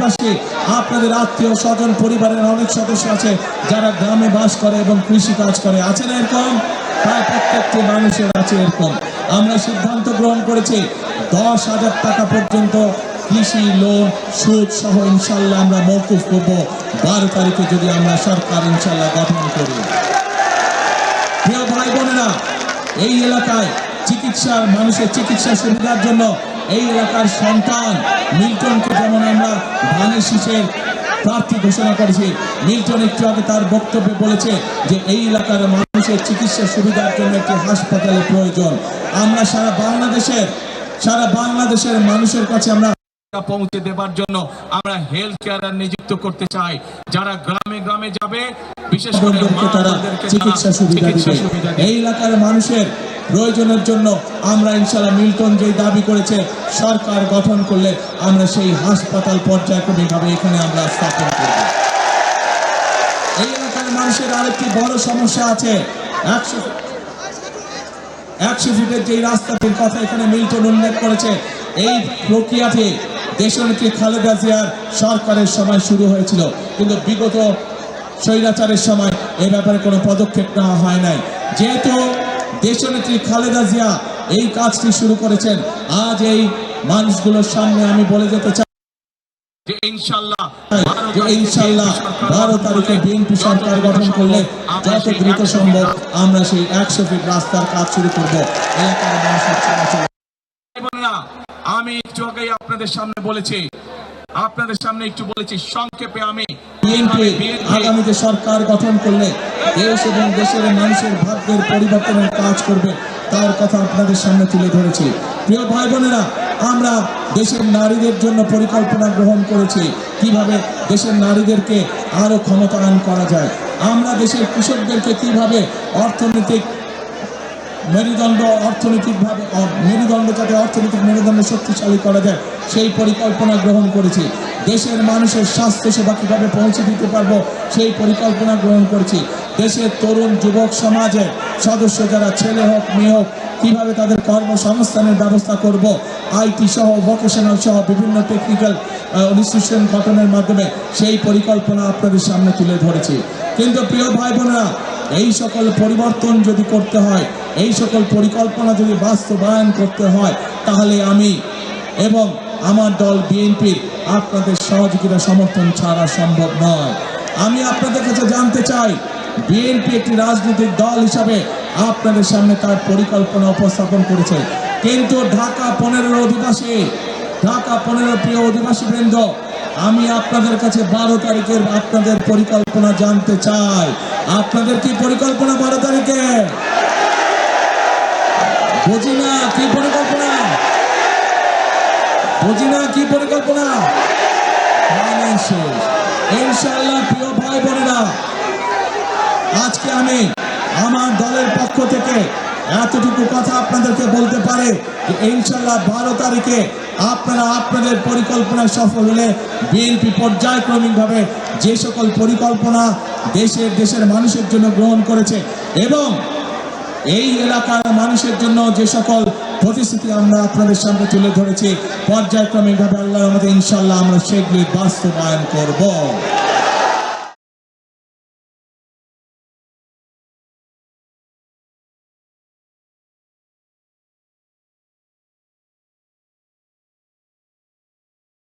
পাশাপাশি আপনাদের আত্মীয় স্বজন পরিবারের অনেক সদস্য আছে যারা গ্রামে বাস করে এবং কৃষি কাজ করে, আছে না এরকম? প্রায় প্রত্যেকটি মানুষের আছে এরকম। আমরা সিদ্ধান্ত গ্রহণ করেছি 10,000 টাকা পর্যন্ত কৃষি লোন সুদ সহ ইনশাল্লাহ আমরা মওকুফ করব 12 তারিখে যদি আমরা সরকার ইনশাল্লাহ গঠন করি। প্রিয় ভাই বোনেরা, এই এলাকায় মানুষের চিকিৎসা সুবিধার জন্য এই এলাকার সন্তান মিল্টনকে যেমন আমরা ধানের শীষের প্রার্থী ঘোষণা করেছি, মিল্টন একটু আগে তার বক্তব্যে বলেছে যে এই এলাকার মানুষের চিকিৎসা সুবিধার জন্য একটি হাসপাতালের প্রয়োজন। আমরা সারা বাংলাদেশের মানুষের কাছে আমরা পৌঁছে দেবার জন্য আমরা হেলথ কেয়ার নিযুক্ত করতে চাই, যারা গ্রামে গ্রামে যাবে, বিশেষ করে তারা চিকিৎসা সুবিধা দিবে। এই এলাকার মানুষের প্রয়োজনের জন্য আমরা ইনশাআল্লাহ মিল্টন যে দাবি করেছে সরকার গঠন করলে আমরা সেই হাসপাতাল পর্যায়ক্রমিকভাবে এখানে আমরা স্থাপন করব। এই এলাকার মানুষের আরেকটি বড় সমস্যা আছে, 100 ফিটের যে রাস্তাটির কথা এখানে মিল্টন উল্লেখ করেছে। এই প্রক্রিয়াটি দেশনেত্রী খালেদা জিয়ার সরকারের সময় শুরু হয়েছিল, কিন্তু বিগত স্বৈরাচারের সময় এই ব্যাপারে কোনো পদক্ষেপ নেওয়া হয় নাই। যেহেতু দেশনেত্রী খালেদা জিয়া এই কাজটি শুরু করেছেন, আজ এই মানুষগুলোর সামনে আমি বলে যেতে চাই যে ইনশাআল্লাহ 12 তারিখে বিএনপি সরকার গঠন করলে যত দ্রুত সম্ভব আমরা সেই 100 ফিট রাস্তার কাজ শুরু করব। এলাকার মানুষের চলাচল আমি একটু আগে আপনাদের সামনে বলেছি সংক্ষেপে আমি বিএনপি আগামীতে সরকার গঠন করলে দেশ এবং দেশের মানুষের ভাগ্যের পরিবর্তনের কাজ করবে তার কথা আপনাদের সামনে তুলে ধরেছি। প্রিয় ভাই বোনেরা, আমরা দেশের নারীদের জন্য পরিকল্পনা গ্রহণ করেছি কিভাবে দেশের নারীদেরকে আরো ক্ষমতায়ন করা যায়। আমরা দেশের কৃষকদেরকে কিভাবে অর্থনৈতিক মেরুদণ্ড যাতে অর্থনৈতিক মেরুদণ্ড শক্তিশালী করা যায় সেই পরিকল্পনা গ্রহণ করেছি। দেশের মানুষের স্বাস্থ্য সেবা কিভাবে পৌঁছে দিতে পারবো সেই পরিকল্পনা গ্রহণ করেছি। দেশের তরুণ যুবক সমাজের সদস্য যারা ছেলে হোক মেয়ে হোক কিভাবে তাদের কর্মসংস্থানের ব্যবস্থা করব, আইটি সহ ভোকেশনাল সহ বিভিন্ন টেকনিক্যাল ইনস্টিটিউশন গঠনের মাধ্যমে সেই পরিকল্পনা আপনাদের সামনে তুলে ধরেছি। কিন্তু প্রিয় ভাই বোনেরা, এই সকল পরিবর্তন যদি করতে হয়, এই সকল পরিকল্পনা যদি বাস্তবায়ন করতে হয়, তাহলে আমি এবং আমার দল বিএনপি আপনাদের সহযোগিতা সমর্থন ছাড়া সম্ভব নয়। আমি আপনাদের কাছে জানতে চাই, বিএনপি একটি রাজনৈতিক দল হিসাবে আপনাদের সামনে তার পরিকল্পনা উপস্থাপন করেছে, কিন্তু ঢাকা 15 প্রিয় অধিবাসী বৃন্দ, আমি আপনাদের কাছে 12 তারিখের আপনাদের পরিকল্পনা জানতে চাই। আপনাদের কি পরিকল্পনা 12 তারিখে? বুঝি না কি পরিকল্পনা, ইনশাআল্লাহ প্রিয় ভাই বোনেরা, আজকে আমি আমার দলের পক্ষ থেকে এতটুকু কথা আপনাদেরকে বলতে পারে যে ইনশাআল্লাহ 12 তারিখে আপনারা আপনাদের পরিকল্পনা সফল হলে বিএনপি পর্যায়ক্রমিকভাবে যে সকল পরিকল্পনা দেশের মানুষের জন্য গ্রহণ করেছে এবং এই এলাকার মানুষের জন্য যে সকল প্রতিশ্রুতি আমরা আপনাদের সামনে তুলে ধরেছি, পর্যায়ক্রমিকভাবে আল্লাহর রহমতে ইনশাআল্লাহ আমরা সেগুলি বাস্তবায়ন করব।